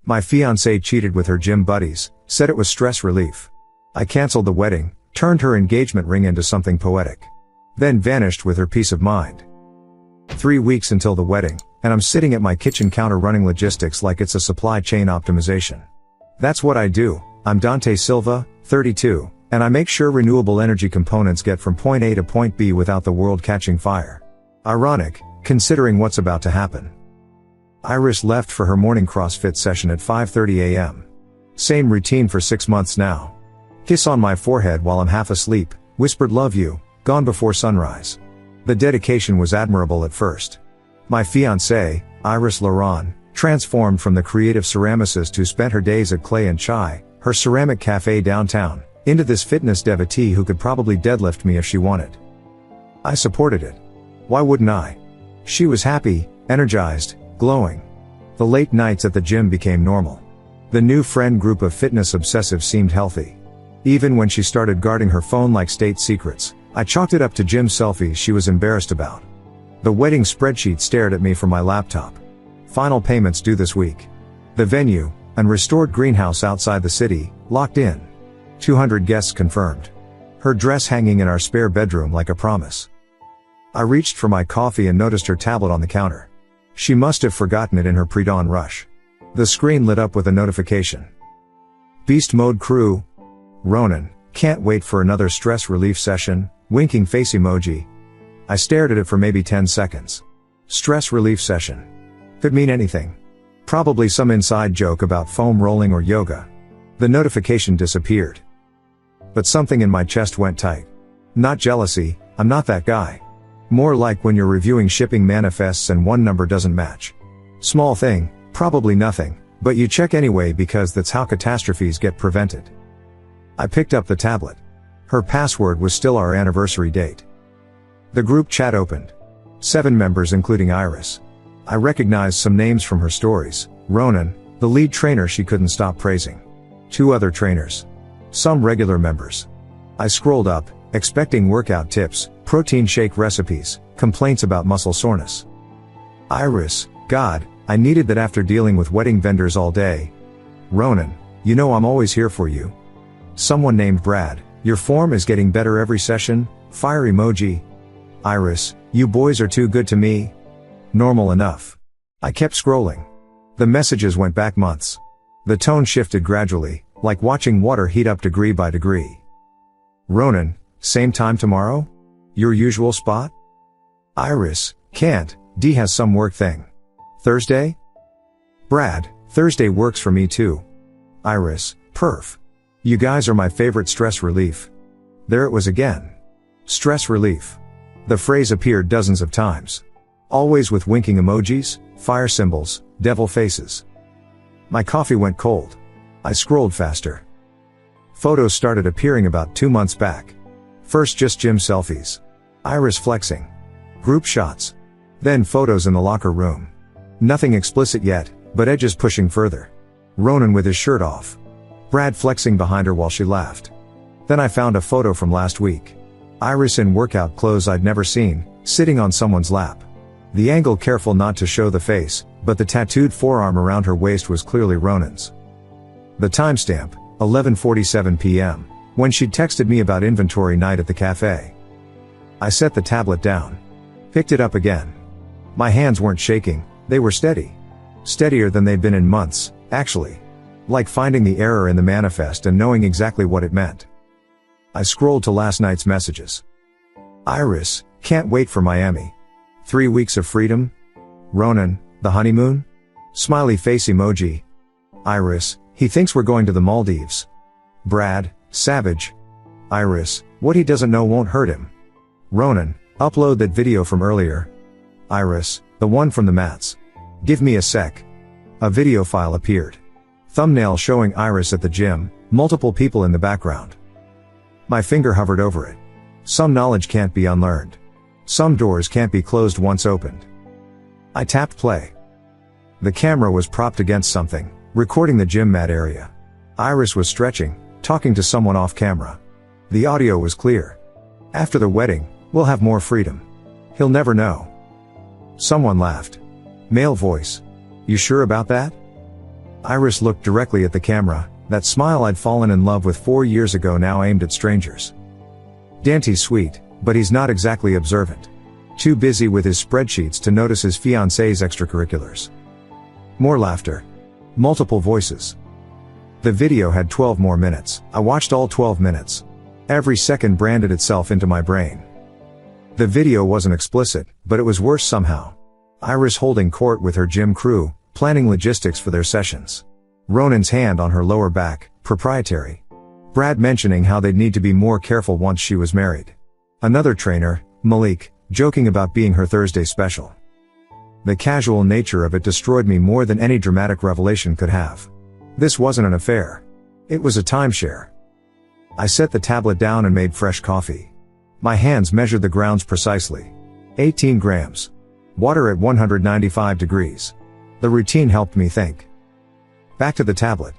My fiancée cheated with her gym buddies, said it was stress relief. I canceled the wedding, turned her engagement ring into something poetic. Then vanished with her peace of mind. 3 weeks until the wedding, and I'm sitting at my kitchen counter running logistics like it's a supply chain optimization. That's what I do. I'm Dante Silva, 32, and I make sure renewable energy components get from point A to point B without the world catching fire. Ironic, considering what's about to happen. Iris left for her morning CrossFit session at 5:30 a.m. Same routine for 6 months now. Kiss on my forehead while I'm half asleep, whispered love you, gone before sunrise. The dedication was admirable at first. My fiancée, Iris Laurent, transformed from the creative ceramicist who spent her days at Clay and Chai, her ceramic cafe downtown, into this fitness devotee who could probably deadlift me if she wanted. I supported it. Why wouldn't I? She was happy, energized, glowing. The late nights at the gym became normal. The new friend group of fitness obsessives seemed healthy. Even when she started guarding her phone like state secrets, I chalked it up to gym selfies she was embarrassed about. The wedding spreadsheet stared at me from my laptop. Final payments due this week. The venue, an restored greenhouse outside the city, locked in. 200 guests confirmed. Her dress hanging in our spare bedroom like a promise. I reached for my coffee and noticed her tablet on the counter. She must have forgotten it in her pre-dawn rush. The screen lit up with a notification. Beast Mode Crew. Ronan, can't wait for another stress relief session, winking face emoji. I stared at it for maybe 10 seconds. Stress relief session. Could mean anything. Probably some inside joke about foam rolling or yoga. The notification disappeared. But something in my chest went tight. Not jealousy, I'm not that guy. More like when you're reviewing shipping manifests and one number doesn't match. Small thing, probably nothing, but you check anyway because that's how catastrophes get prevented. I picked up the tablet. Her password was still our anniversary date. The group chat opened. 7 members including Iris. I recognized some names from her stories. Ronan, the lead trainer she couldn't stop praising. 2 other trainers. Some regular members. I scrolled up, expecting workout tips, protein shake recipes, complaints about muscle soreness. Iris, God, I needed that after dealing with wedding vendors all day. Ronan, you know I'm always here for you. Someone named Brad, your form is getting better every session, fire emoji. Iris, you boys are too good to me. Normal enough. I kept scrolling. The messages went back months. The tone shifted gradually, like watching water heat up degree by degree. Ronan, same time tomorrow? Your usual spot? Iris, can't, D has some work thing. Thursday? Brad, Thursday works for me too. Iris, perf. You guys are my favorite stress relief. There it was again. Stress relief. The phrase appeared dozens of times. Always with winking emojis, fire symbols, devil faces. My coffee went cold. I scrolled faster. Photos started appearing about 2 months back. First just gym selfies. Iris flexing. Group shots. Then photos in the locker room. Nothing explicit yet, but edges pushing further. Ronan with his shirt off. Brad flexing behind her while she laughed. Then I found a photo from last week. Iris in workout clothes I'd never seen, sitting on someone's lap. The angle careful not to show the face, but the tattooed forearm around her waist was clearly Ronan's. The timestamp, 11:47 p.m., when she'd texted me about inventory night at the cafe. I set the tablet down. Picked it up again. My hands weren't shaking, they were steady. Steadier than they'd been in months, actually. Like finding the error in the manifest and knowing exactly what it meant. I scrolled to last night's messages. Iris, can't wait for Miami. 3 weeks of freedom? Ronan, the honeymoon? Smiley face emoji. Iris, he thinks we're going to the Maldives. Brad, savage. Iris, what he doesn't know won't hurt him. Ronan, upload that video from earlier. Iris, the one from the mats. Give me a sec. A video file appeared. Thumbnail showing Iris at the gym, multiple people in the background. My finger hovered over it. Some knowledge can't be unlearned. Some doors can't be closed once opened. I tapped play. The camera was propped against something, recording the gym mat area. Iris was stretching, talking to someone off camera. The audio was clear. After the wedding, we'll have more freedom. He'll never know. Someone laughed. Male voice. You sure about that? Iris looked directly at the camera, that smile I'd fallen in love with 4 years ago now aimed at strangers. Dante's sweet, but he's not exactly observant. Too busy with his spreadsheets to notice his fiancée's extracurriculars. More laughter. Multiple voices. The video had 12 more minutes. I watched all 12 minutes. Every second branded itself into my brain. The video wasn't explicit, but it was worse somehow. Iris holding court with her gym crew, planning logistics for their sessions. Ronan's hand on her lower back, proprietary. Brad mentioning how they'd need to be more careful once she was married. Another trainer, Malik, joking about being her Thursday special. The casual nature of it destroyed me more than any dramatic revelation could have. This wasn't an affair. It was a timeshare. I set the tablet down and made fresh coffee. My hands measured the grounds precisely. 18 grams. Water at 195 degrees. The routine helped me think. Back to the tablet.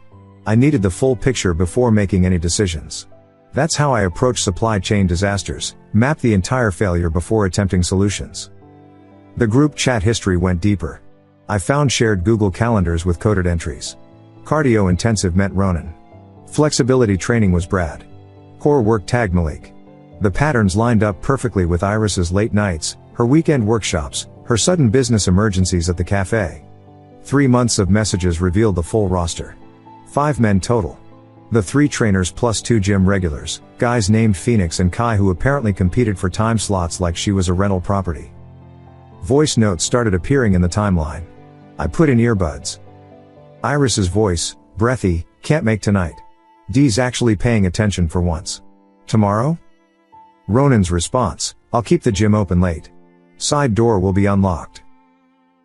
I needed the full picture before making any decisions. That's how I approach supply chain disasters, map the entire failure before attempting solutions. The group chat history went deeper. I found shared Google calendars with coded entries. Cardio intensive meant Ronan. Flexibility training was Brad. Core work tagged Malik. The patterns lined up perfectly with Iris's late nights, her weekend workshops, her sudden business emergencies at the cafe. 3 months of messages revealed the full roster. 5 men total. The 3 trainers plus 2 gym regulars, guys named Phoenix and Kai who apparently competed for time slots like she was a rental property. Voice notes started appearing in the timeline. I put in earbuds. Iris's voice, breathy, can't make tonight. Dee's actually paying attention for once. Tomorrow? Ronan's response, I'll keep the gym open late. Side door will be unlocked.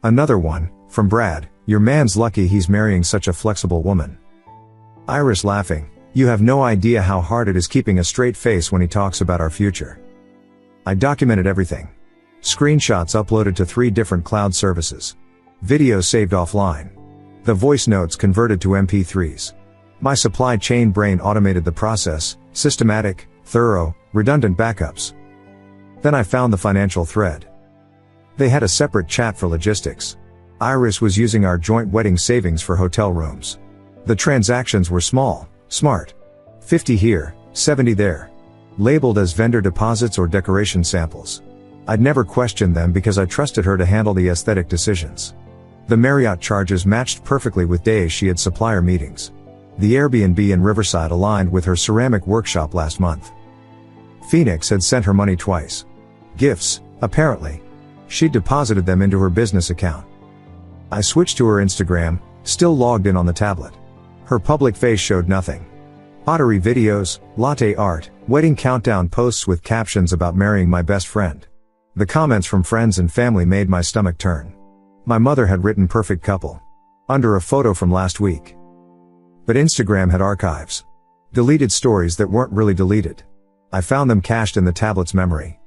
Another one, from Brad, your man's lucky he's marrying such a flexible woman. Iris laughing, you have no idea how hard it is keeping a straight face when he talks about our future. I documented everything. Screenshots uploaded to 3 different cloud services. Videos saved offline. The voice notes converted to MP3s. My supply chain brain automated the process, systematic, thorough, redundant backups. Then I found the financial thread. They had a separate chat for logistics. Iris was using our joint wedding savings for hotel rooms. The transactions were small, smart. 50 here, 70 there. Labeled as vendor deposits or decoration samples. I'd never questioned them because I trusted her to handle the aesthetic decisions. The Marriott charges matched perfectly with days she had supplier meetings. The Airbnb in Riverside aligned with her ceramic workshop last month. Phoenix had sent her money twice. Gifts, apparently. She'd deposited them into her business account. I switched to her Instagram, still logged in on the tablet. Her public face showed nothing. Pottery videos, latte art, wedding countdown posts with captions about marrying my best friend. The comments from friends and family made my stomach turn. My mother had written perfect couple. Under a photo from last week. But Instagram had archives. Deleted stories that weren't really deleted. I found them cached in the tablet's memory.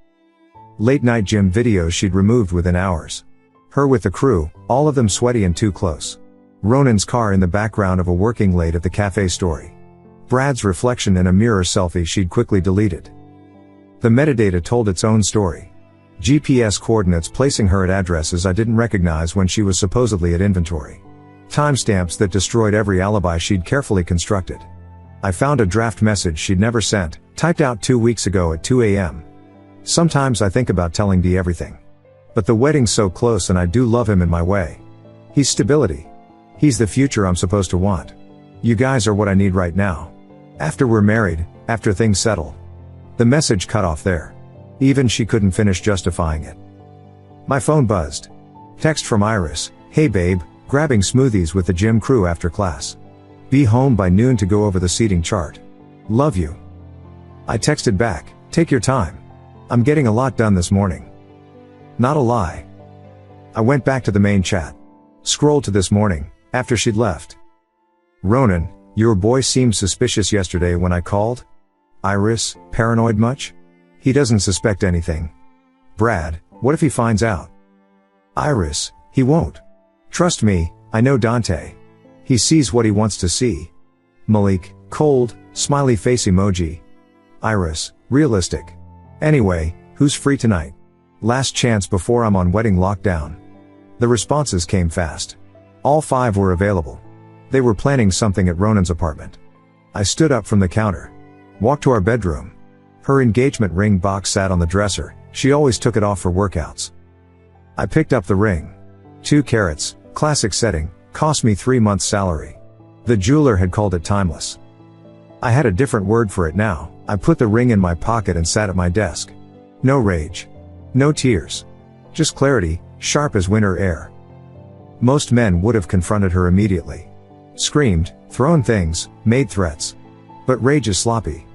Late night gym videos she'd removed within hours. Her with the crew, all of them sweaty and too close. Ronan's car in the background of a working late at the cafe story. Brad's reflection in a mirror selfie she'd quickly deleted. The metadata told its own story. GPS coordinates placing her at addresses I didn't recognize when she was supposedly at inventory. Timestamps that destroyed every alibi she'd carefully constructed. I found a draft message she'd never sent, typed out 2 weeks ago at 2 a.m. Sometimes I think about telling Dee everything. But the wedding's so close and I do love him in my way. He's stability. He's the future I'm supposed to want. You guys are what I need right now. After we're married, after things settle. The message cut off there. Even she couldn't finish justifying it. My phone buzzed. Text from Iris, hey babe, grabbing smoothies with the gym crew after class. Be home by noon to go over the seating chart. Love you. I texted back, take your time. I'm getting a lot done this morning. Not a lie. I went back to the main chat. Scrolled to this morning, after she'd left. Ronan, your boy seemed suspicious yesterday when I called. Iris, paranoid much? He doesn't suspect anything. Brad, what if he finds out? Iris, he won't. Trust me, I know Dante. He sees what he wants to see. Malik, cold, smiley face emoji. Iris, realistic. Anyway, who's free tonight? Last chance before I'm on wedding lockdown. The responses came fast. All 5 were available. They were planning something at Ronan's apartment. I stood up from the counter. Walked to our bedroom. Her engagement ring box sat on the dresser. She always took it off for workouts. I picked up the ring. 2 carats, classic setting, cost me 3 months' salary. The jeweler had called it timeless. I had a different word for it now. I put the ring in my pocket and sat at my desk. No rage. No tears. Just clarity, sharp as winter air. Most men would have confronted her immediately. Screamed, thrown things, made threats. But rage is sloppy.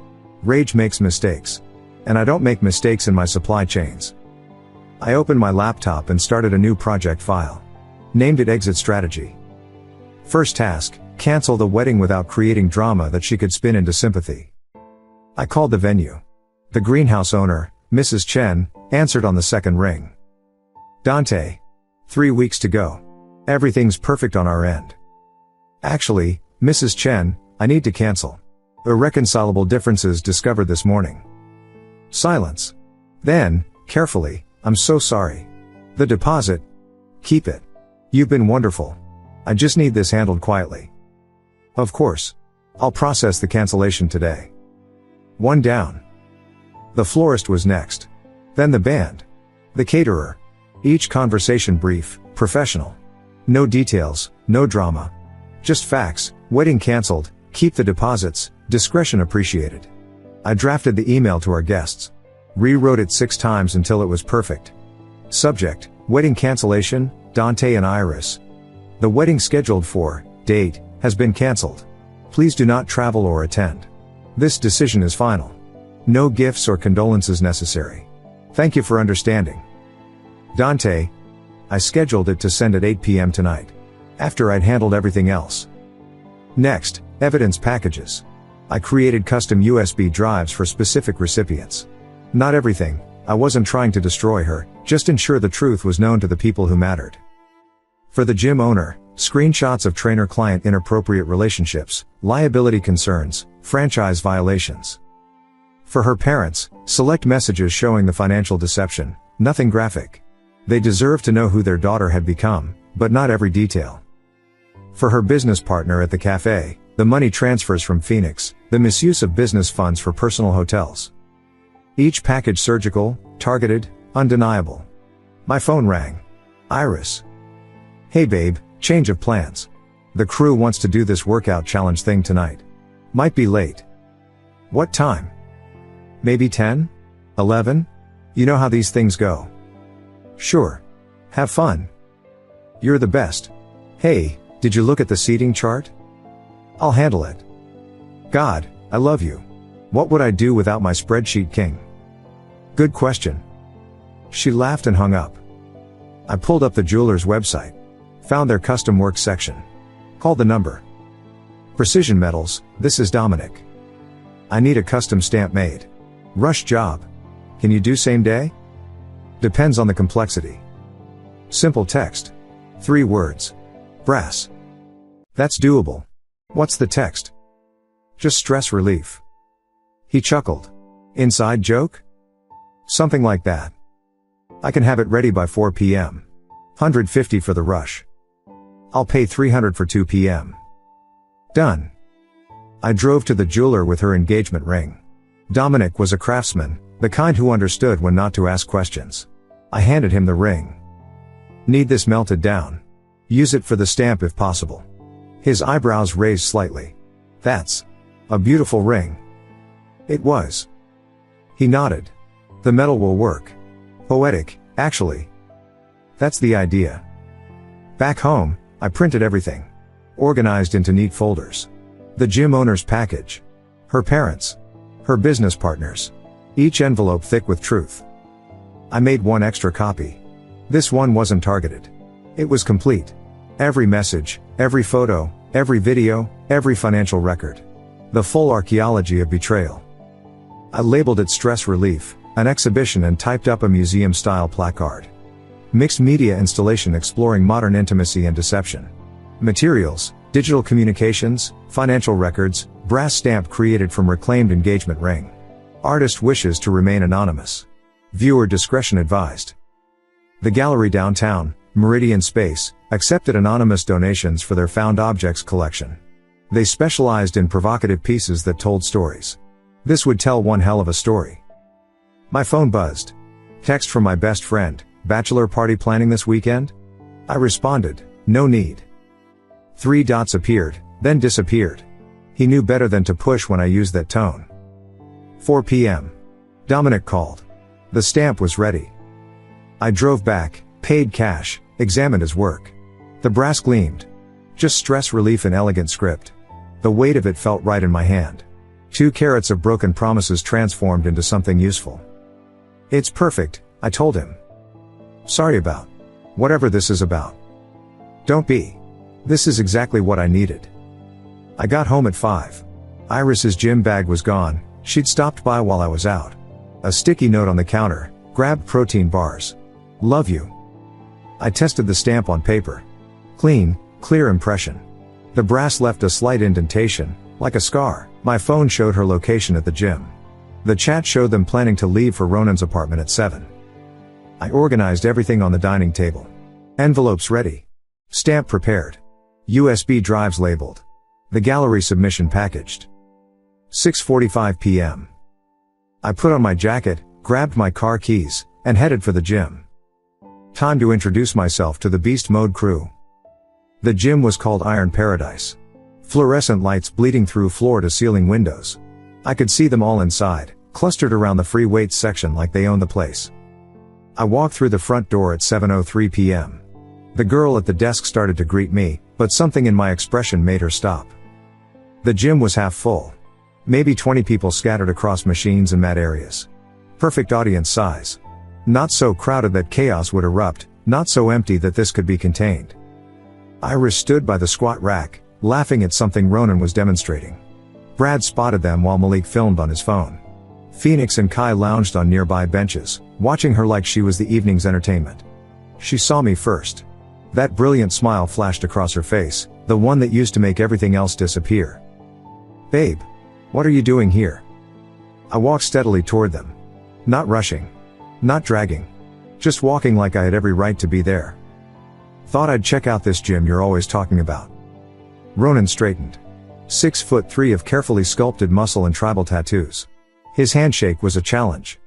Rage makes mistakes. And I don't make mistakes in my supply chains. I opened my laptop and started a new project file. Named it Exit Strategy. First task, cancel the wedding without creating drama that she could spin into sympathy. I called the venue. The greenhouse owner, Mrs. Chen, answered on the second ring. Dante. 3 weeks to go. Everything's perfect on our end. Actually, Mrs. Chen, I need to cancel. Irreconcilable differences discovered this morning. Silence. Then, carefully, I'm so sorry. The deposit. Keep it. You've been wonderful. I just need this handled quietly. Of course. I'll process the cancellation today. 1 down. The florist was next. Then the band. The caterer. Each conversation brief, professional. No details, no drama. Just facts, wedding cancelled, keep the deposits, discretion appreciated. I drafted the email to our guests. Rewrote it 6 times until it was perfect. Subject, wedding cancellation, Dante and Iris. The wedding scheduled for, date, has been cancelled. Please do not travel or attend. This decision is final. No gifts or condolences necessary. Thank you for understanding. Dante. I scheduled it to send at 8 p.m. tonight. After I'd handled everything else. Next, evidence packages. I created custom USB drives for specific recipients. Not everything. I wasn't trying to destroy her, just ensure the truth was known to the people who mattered. For the gym owner, screenshots of trainer-client inappropriate relationships, liability concerns, franchise violations. For her parents, select messages showing the financial deception, nothing graphic. They deserve to know who their daughter had become, but not every detail. For her business partner at the cafe, the money transfers from Phoenix, the misuse of business funds for personal hotels. Each package surgical, targeted, undeniable. My phone rang. Iris. Hey babe, change of plans. The crew wants to do this workout challenge thing tonight. Might be late. What time? Maybe 10? 11? You know how these things go. Sure. Have fun. You're the best. Hey, did you look at the seating chart? I'll handle it. God, I love you. What would I do without my spreadsheet king? Good question. She laughed and hung up. I pulled up the jeweler's website. Found their custom work section. Called the number. Precision Metals, this is Dominic. I need a custom stamp made. Rush job. Can you do same day? Depends on the complexity. Simple text. 3 words. Brass. That's doable. What's the text? Just stress relief. He chuckled. Inside joke? Something like that. I can have it ready by 4 p.m. 150 for the rush. I'll pay 300 for 2 p.m. Done. I drove to the jeweler with her engagement ring. Dominic was a craftsman, the kind who understood when not to ask questions. I handed him the ring. Need this melted down. Use it for the stamp if possible. His eyebrows raised slightly. That's a beautiful ring. It was. He nodded. The metal will work. Poetic, actually. That's the idea. Back home, I printed everything. Organized into neat folders. The gym owner's package. Her parents. Her business partners. Each envelope thick with truth. I made 1 extra copy. This one wasn't targeted. It was complete. Every message, every photo, every video, every financial record. The full archaeology of betrayal. I labeled it Stress Relief, an exhibition, and typed up a museum-style placard. Mixed media installation exploring modern intimacy and deception. Materials, digital communications, financial records, brass stamp created from reclaimed engagement ring. Artist wishes to remain anonymous. Viewer discretion advised. The gallery downtown, Meridian Space, accepted anonymous donations for their found objects collection. They specialized in provocative pieces that told stories. This would tell one hell of a story. My phone buzzed. Text from my best friend, bachelor party planning this weekend? I responded, no need. 3 dots appeared, then disappeared. He knew better than to push when I used that tone. 4 p.m. Dominic called. The stamp was ready. I drove back, paid cash, examined his work. The brass gleamed. Just stress relief in elegant script. The weight of it felt right in my hand. 2 carats of broken promises transformed into something useful. It's perfect, I told him. Sorry about whatever this is about. Don't be. This is exactly what I needed. I got home at 5. Iris's gym bag was gone. She'd stopped by while I was out. A sticky note on the counter, grabbed protein bars. Love you. I tested the stamp on paper. Clean, clear impression. The brass left a slight indentation, like a scar. My phone showed her location at the gym. The chat showed them planning to leave for Ronan's apartment at 7. I organized everything on the dining table. Envelopes ready. Stamp prepared. USB drives labeled. The gallery submission packaged. 6:45 p.m. I put on my jacket, grabbed my car keys, and headed for the gym. Time to introduce myself to the beast mode crew. The gym was called Iron Paradise. Fluorescent lights bleeding through floor-to-ceiling windows. I could see them all inside, clustered around the free weights section like they owned the place. I walked through the front door at 7:03 p.m. The girl at the desk started to greet me, but something in my expression made her stop. The gym was half full. Maybe 20 people scattered across machines and mat areas. Perfect audience size. Not so crowded that chaos would erupt, not so empty that this could be contained. Iris stood by the squat rack, laughing at something Ronan was demonstrating. Brad spotted them while Malik filmed on his phone. Phoenix and Kai lounged on nearby benches, watching her like she was the evening's entertainment. She saw me first. That brilliant smile flashed across her face, the one that used to make everything else disappear. Babe, what are you doing here? I walked steadily toward them. Not rushing. Not dragging. Just walking like I had every right to be there. Thought I'd check out this gym you're always talking about. Ronan straightened. 6'3" of carefully sculpted muscle and tribal tattoos. His handshake was a challenge.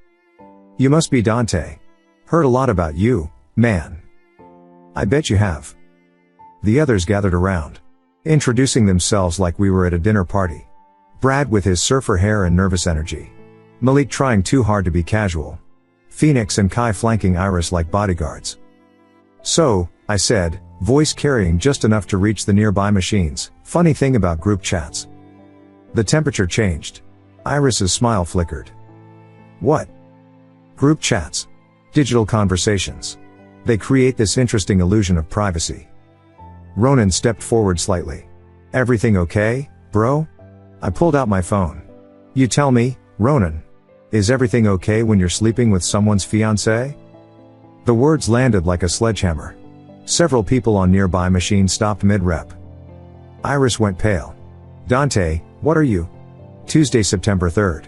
You must be Dante. Heard a lot about you, man. I bet you have. The others gathered around, introducing themselves like we were at a dinner party. Brad with his surfer hair and nervous energy. Malik trying too hard to be casual. Phoenix and Kai flanking Iris like bodyguards. So, I said, voice carrying just enough to reach the nearby machines. Funny thing about group chats. The temperature changed. Iris's smile flickered. What? Group chats. Digital conversations. They create this interesting illusion of privacy. Ronan stepped forward slightly. Everything okay, bro? I pulled out my phone. You tell me, Ronan. Is everything okay when you're sleeping with someone's fiancée? The words landed like a sledgehammer. Several people on nearby machines stopped mid-rep. Iris went pale. Dante, what are you? Tuesday, September 3rd.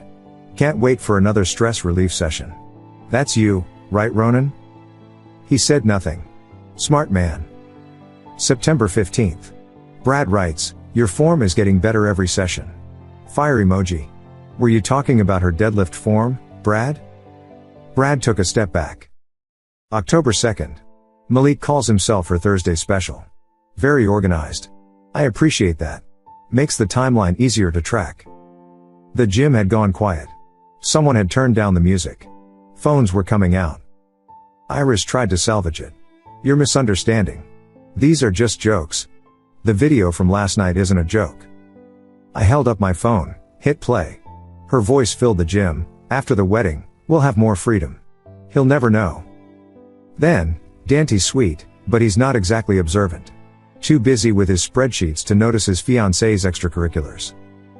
Can't wait for another stress relief session. That's you, right, Ronan? He said nothing. Smart man. September 15th. Brad writes, your form is getting better every session. Fire emoji. Were you talking about her deadlift form, Brad? Brad took a step back. October 2nd. Malik calls himself her Thursday special. Very organized. I appreciate that. Makes the timeline easier to track. The gym had gone quiet. Someone had turned down the music. Phones were coming out. Iris tried to salvage it. You're misunderstanding. These are just jokes. The video from last night isn't a joke. I held up my phone, hit play. Her voice filled the gym. After the wedding, we'll have more freedom. He'll never know. Then, Dante's sweet, but he's not exactly observant. Too busy with his spreadsheets to notice his fiancée's extracurriculars.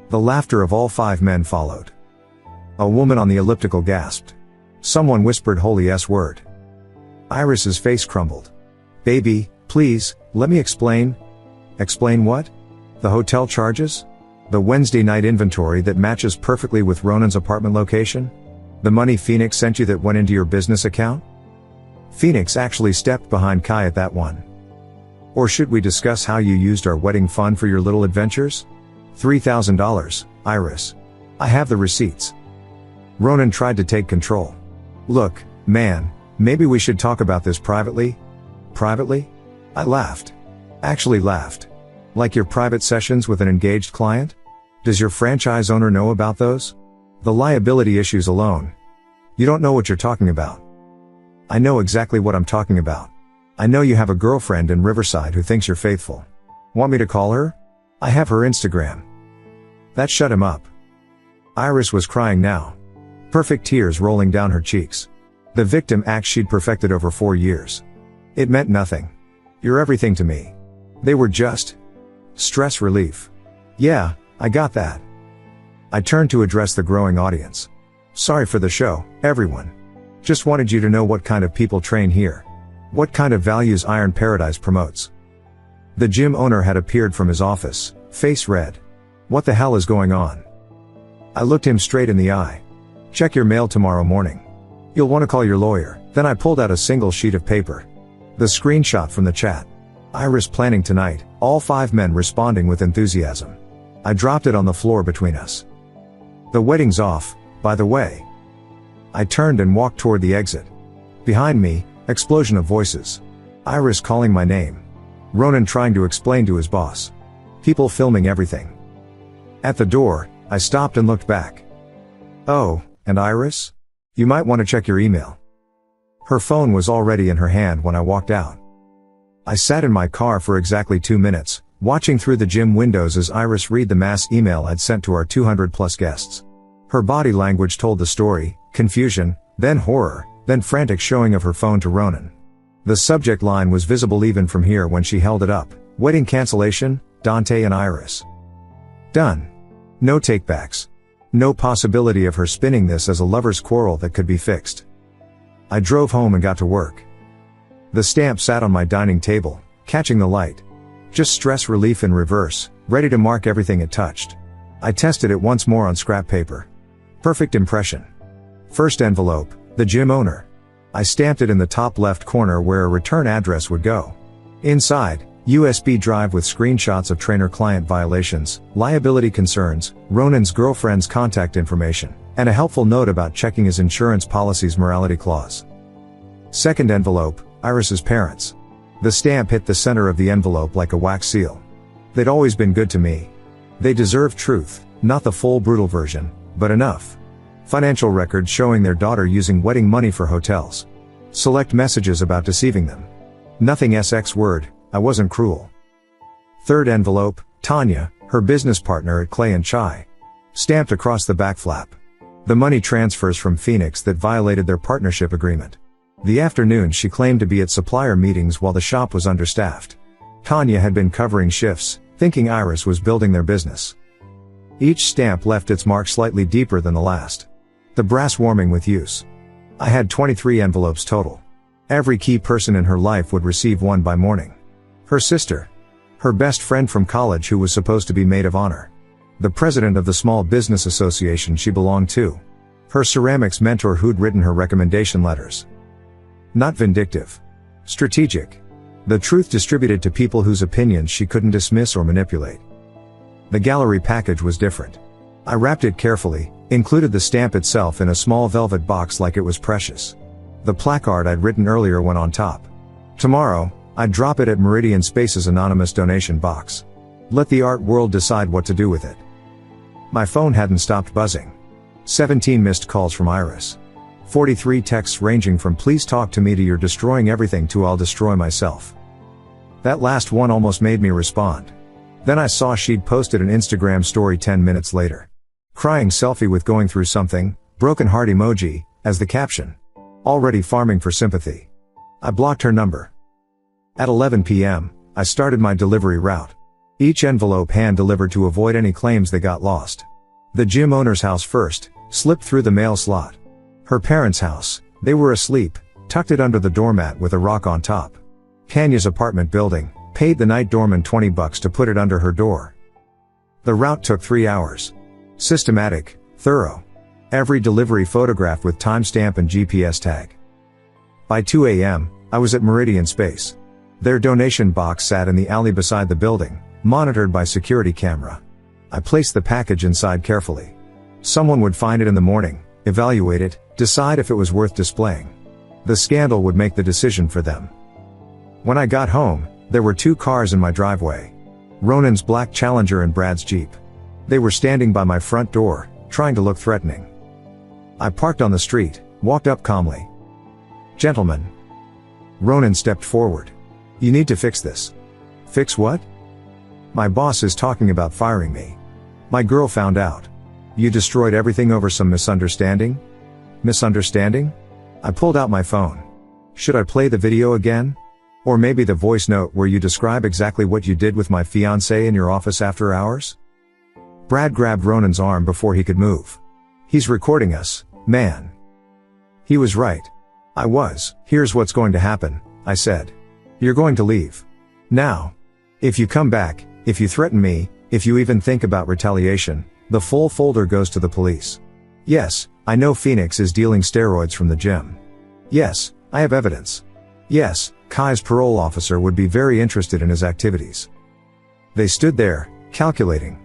The laughter of all 5 men followed. A woman on the elliptical gasped. Someone whispered holy S-word. Iris's face crumbled. Baby, please, let me explain. Explain what? The hotel charges? The Wednesday night inventory that matches perfectly with Ronan's apartment location? The money Phoenix sent you that went into your business account? Phoenix actually stepped behind Kai at that one. Or should we discuss how you used our wedding fund for your little adventures? $3,000, Iris. I have the receipts. Ronan tried to take control. Look, man, maybe we should talk about this privately? Privately? I laughed. Actually laughed. Like your private sessions with an engaged client? Does your franchise owner know about those? The liability issues alone. You don't know what you're talking about. I know exactly what I'm talking about. I know you have a girlfriend in Riverside who thinks you're faithful. Want me to call her? I have her Instagram. That shut him up. Iris was crying now. Perfect tears rolling down her cheeks. The victim act she'd perfected over 4 years. It meant nothing. You're everything to me. They were just stress relief. Yeah, I got that. I turned to address the growing audience. Sorry for the show, everyone. Just wanted you to know what kind of people train here. What kind of values Iron Paradise promotes. The gym owner had appeared from his office, face red. What the hell is going on? I looked him straight in the eye. Check your mail tomorrow morning. You'll want to call your lawyer. Then I pulled out a single sheet of paper. The screenshot from the chat. Iris planning tonight, all 5 men responding with enthusiasm. I dropped it on the floor between us. The wedding's off, by the way. I turned and walked toward the exit. Behind me, explosion of voices. Iris calling my name. Ronan trying to explain to his boss. People filming everything. At the door, I stopped and looked back. Oh, and Iris? You might want to check your email. Her phone was already in her hand when I walked out. I sat in my car for exactly 2 minutes, watching through the gym windows as Iris read the mass email I'd sent to our 200+ guests. Her body language told the story, confusion, then horror, then frantic showing of her phone to Ronan. The subject line was visible even from here when she held it up. Wedding cancellation, Dante and Iris. Done. No takebacks. No possibility of her spinning this as a lover's quarrel that could be fixed. I drove home and got to work. The stamp sat on my dining table, catching the light. Just stress relief in reverse, ready to mark everything it touched. I tested it once more on scrap paper. Perfect impression. First envelope, the gym owner. I stamped it in the top left corner where a return address would go. Inside, USB drive with screenshots of trainer-client violations, liability concerns, Ronan's girlfriend's contact information, and a helpful note about checking his insurance policy's morality clause. Second envelope, Iris's parents. The stamp hit the center of the envelope like a wax seal. They'd always been good to me. They deserved truth, not the full brutal version, but enough. Financial records showing their daughter using wedding money for hotels. Select messages about deceiving them. Nothing SX word, I wasn't cruel. Third envelope, Tanya, her business partner at Clay & Chai. Stamped across the back flap. The money transfers from Phoenix that violated their partnership agreement. The afternoon she claimed to be at supplier meetings while the shop was understaffed. Tanya had been covering shifts, thinking Iris was building their business. Each stamp left its mark slightly deeper than the last. The brass warming with use. I had 23 envelopes total. Every key person in her life would receive one by morning. Her sister. Her best friend from college who was supposed to be maid of honor. The president of the small business association she belonged to. Her ceramics mentor who'd written her recommendation letters. Not vindictive. Strategic. The truth distributed to people whose opinions she couldn't dismiss or manipulate. The gallery package was different. I wrapped it carefully, included the stamp itself in a small velvet box like it was precious. The placard I'd written earlier went on top. Tomorrow, I'd drop it at Meridian Space's anonymous donation box. Let the art world decide what to do with it. My phone hadn't stopped buzzing. 17 missed calls from Iris. 43 texts ranging from please talk to me to you're destroying everything to I'll destroy myself. That last one almost made me respond. Then I saw she'd posted an Instagram story 10 minutes later. Crying selfie with going through something, broken heart emoji, as the caption. Already farming for sympathy. I blocked her number. At 11 p.m., I started my delivery route. Each envelope hand delivered to avoid any claims they got lost. The gym owner's house first, slipped through the mail slot. Her parents' house, they were asleep, tucked it under the doormat with a rock on top. Tanya's apartment building, paid the night doorman $20 to put it under her door. The route took 3 hours. Systematic, thorough. Every delivery photographed with timestamp and GPS tag. By 2 a.m., I was at Meridian Space. Their donation box sat in the alley beside the building, monitored by security camera. I placed the package inside carefully. Someone would find it in the morning, evaluate it, decide if it was worth displaying. The scandal would make the decision for them. When I got home, there were 2 cars in my driveway. Ronan's black Challenger and Brad's Jeep. They were standing by my front door, trying to look threatening. I parked on the street, walked up calmly. "Gentlemen." Ronan stepped forward. "You need to fix this." "Fix what?" "My boss is talking about firing me. My girl found out. You destroyed everything over some misunderstanding?" "Misunderstanding?" I pulled out my phone. "Should I play the video again? Or maybe the voice note where you describe exactly what you did with my fiancée in your office after hours?" Brad grabbed Ronan's arm before he could move. "He's recording us, man." He was right. I was. "Here's what's going to happen," I said. "You're going to leave. Now. If you come back, if you threaten me, if you even think about retaliation, the full folder goes to the police. Yes, I know Phoenix is dealing steroids from the gym. Yes, I have evidence. Yes, Kai's parole officer would be very interested in his activities." They stood there, calculating.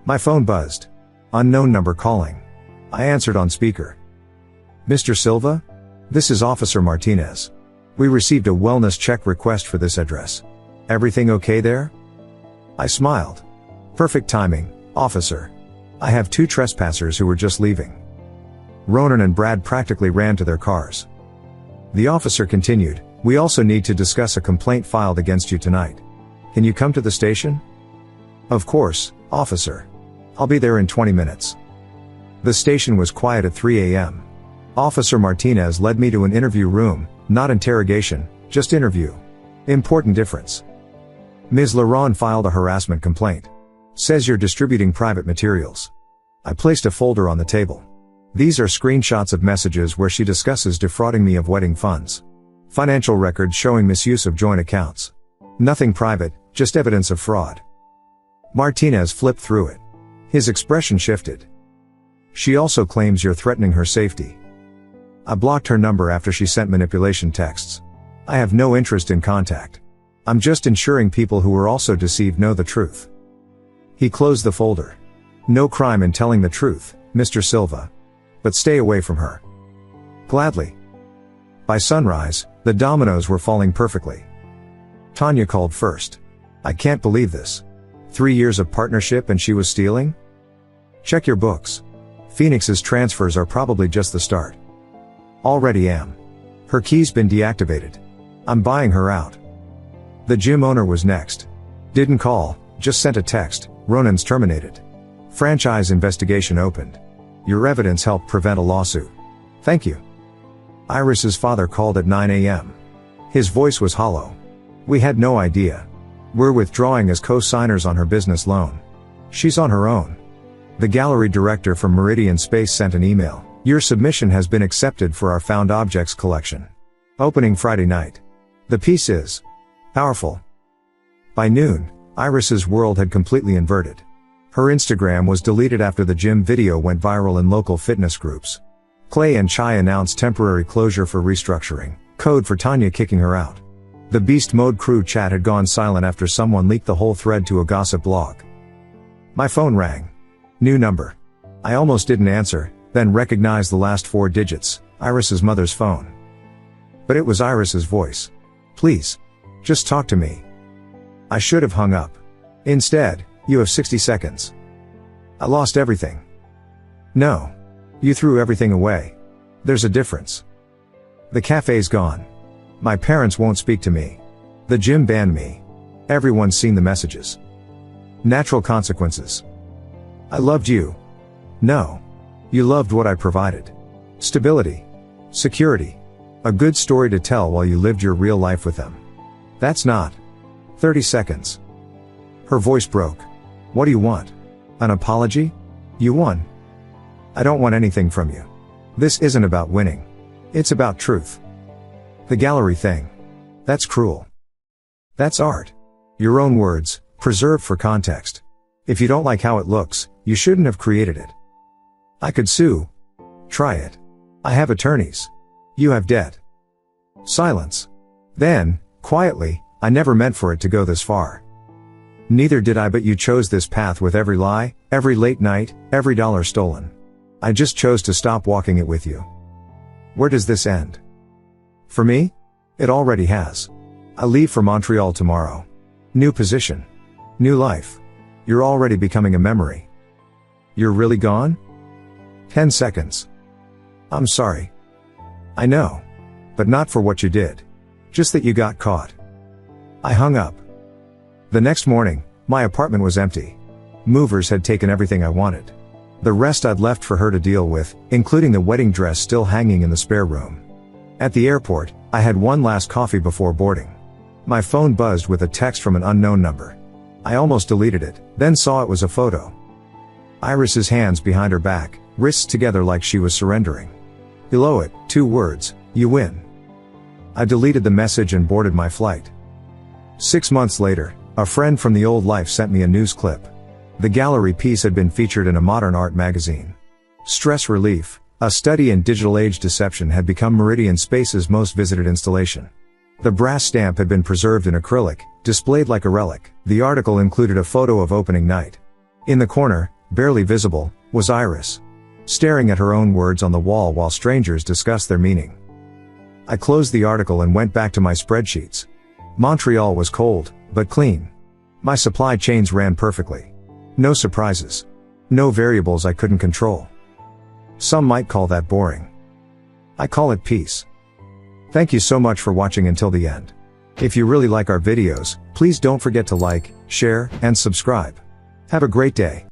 My phone buzzed. Unknown number calling. I answered on speaker. "Mr. Silva? This is Officer Martinez. We received a wellness check request for this address. Everything okay there?" I smiled. "Perfect timing, officer. I have 2 trespassers who were just leaving." Ronan and Brad practically ran to their cars. The officer continued, "We also need to discuss a complaint filed against you tonight. Can you come to the station?" "Of course, officer. I'll be there in 20 minutes." The station was quiet at 3 a.m. Officer Martinez led me to an interview room, not interrogation, just interview. Important difference. "Ms. Laron filed a harassment complaint. Says you're distributing private materials." I placed a folder on the table. "These are screenshots of messages where she discusses defrauding me of wedding funds. Financial records showing misuse of joint accounts. Nothing private, just evidence of fraud." Martinez flipped through it. His expression shifted. "She also claims you're threatening her safety." I blocked her number after she sent manipulation texts. I have no interest in contact. I'm just ensuring people who were also deceived know the truth. He closed the folder. "No crime in telling the truth, Mr. Silva. But stay away from her." "Gladly." By sunrise, the dominoes were falling perfectly. Tanya called first. "I can't believe this. 3 years of partnership and she was stealing? Check your books. Phoenix's transfers are probably just the start." "Already am. Her key's been deactivated. I'm buying her out." The gym owner was next. "Didn't call, just sent a text, Ronan's terminated. Franchise investigation opened. Your evidence helped prevent a lawsuit. Thank you." Iris's father called at 9 a.m. His voice was hollow. "We had no idea. We're withdrawing as co-signers on her business loan. She's on her own." The gallery director from Meridian Space sent an email. "Your submission has been accepted for our found objects collection. Opening Friday night. The piece is powerful." By noon, Iris's world had completely inverted. Her Instagram was deleted after the gym video went viral in local fitness groups. Clay and Chai announced temporary closure for restructuring, code for Tanya kicking her out. The Beast Mode crew chat had gone silent after someone leaked the whole thread to a gossip blog. My phone rang. New number. I almost didn't answer, then recognized the last 4 digits, Iris's mother's phone. But it was Iris's voice. "Please. Just talk to me." I should have hung up. Instead, "You have 60 seconds. I lost everything." "No. You threw everything away. There's a difference. The cafe's gone. My parents won't speak to me. The gym banned me. Everyone's seen the messages. Natural consequences. I loved you. No. You loved what I provided. Stability. Security. A good story to tell while you lived your real life with them. That's not 30 seconds. Her voice broke. "What do you want? An apology? You won. I don't want anything from you. This isn't about winning. It's about truth." The gallery thing. That's cruel. That's art. Your own words, preserved for context. If you don't like how it looks, you shouldn't have created it. I could sue. Try it. I have attorneys. You have debt. Silence. Then, quietly, I never meant for it to go this far. Neither did I, but you chose this path with every lie, every late night, every dollar stolen. I just chose to stop walking it with you. Where does this end? For me? It already has. I leave for Montreal tomorrow. New position. New life. You're already becoming a memory. You're really gone? 10 seconds. I'm sorry. I know. But not for what you did. Just that you got caught. I hung up. The next morning, my apartment was empty. Movers had taken everything I wanted. The rest I'd left for her to deal with, including the wedding dress still hanging in the spare room. At the airport, I had one last coffee before boarding. My phone buzzed with a text from an unknown number. I almost deleted it, then saw it was a photo. Iris's hands behind her back, wrists together like she was surrendering. Below it, 2 words, "You win." I deleted the message and boarded my flight. 6 months later, a friend from the old life sent me a news clip. The gallery piece had been featured in a modern art magazine. Stress Relief, a study in digital age deception, had become Meridian Space's most visited installation. The brass stamp had been preserved in acrylic, displayed like a relic. The article included a photo of opening night. In the corner, barely visible, was Iris, staring at her own words on the wall while strangers discussed their meaning. I closed the article and went back to my spreadsheets. Montreal was cold, but clean. My supply chains ran perfectly. No surprises. No variables I couldn't control. Some might call that boring. I call it peace. Thank you so much for watching until the end. If you really like our videos, please don't forget to like, share, and subscribe. Have a great day.